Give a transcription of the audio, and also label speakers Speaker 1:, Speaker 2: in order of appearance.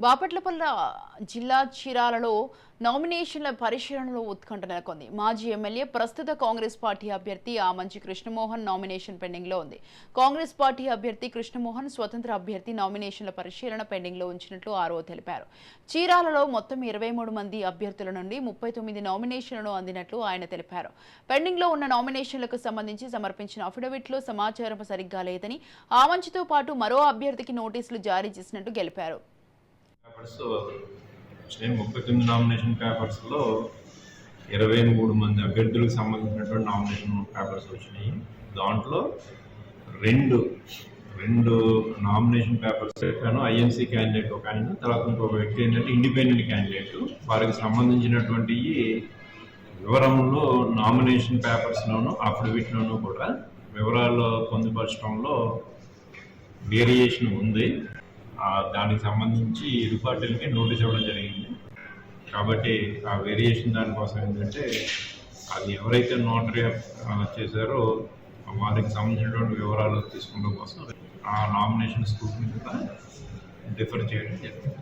Speaker 1: బాపట్లపల్లి జిల్లా చీరాలలో నామినేషన్ల పరిశీలనలో ఉత్కంఠ నెలకొంది. మాజీ ఎమ్మెల్యే ప్రస్తుత కాంగ్రెస్ పార్టీ అభ్యర్థి ఆమంచి కృష్ణమోహన్ నామినేషన్ పెండింగ్ లో ఉంది. కాంగ్రెస్ పార్టీ అభ్యర్థి కృష్ణమోహన్ స్వతంత్ర అభ్యర్థి నామినేషన్ల పరిశీలన పెండింగ్ లో ఉంచినట్లు ఆర్ఓ తెలిపారు. చీరాలలో మొత్తం 23 మంది అభ్యర్థుల నుండి 39 నామినేషన్లను అందినట్లు ఆయన తెలిపారు. పెండింగ్ లో ఉన్న నామినేషన్లకు సంబంధించి సమర్పించిన అఫిడవిట్లో సమాచారం సరిగ్గా లేదని, ఆమంచితో పాటు మరో అభ్యర్థికి నోటీసులు జారీ చేసినట్టు తెలిపారు.
Speaker 2: 39 నామినేషన్ పేపర్స్లో 23 మంది అభ్యర్థులకు సంబంధించినటువంటి నామినేషన్ పేపర్స్ వచ్చినాయి. దాంట్లో రెండు నామినేషన్ పేపర్స్ చెప్పాను. ఐఎన్సీ క్యాండిడేట్ ఒక ఆయన, తర్వాత ఇంకొక వ్యక్తి ఏంటంటే ఇండిపెండెంట్ క్యాండిడేట్. వారికి సంబంధించినటువంటి వివరంలో నామినేషన్ పేపర్స్లోనూ అఫిడవిట్లోనూ కూడా వివరాలు పొందుపరచడంలో వేరియేషన్ ఉంది. దానికి సంబంధించి ఇరు పార్టీలకి నోటీస్ ఇవ్వడం జరిగింది. కాబట్టి ఆ వేరియేషన్ దానికోసం ఏంటంటే అది ఎవరైతే నోటరీ చేశారో వారికి సంబంధించినటువంటి వివరాలు తీసుకోవడం కోసం ఆ నామినేషన్ స్కూల్ కూడా డిఫర్ చేయడం జరిగింది.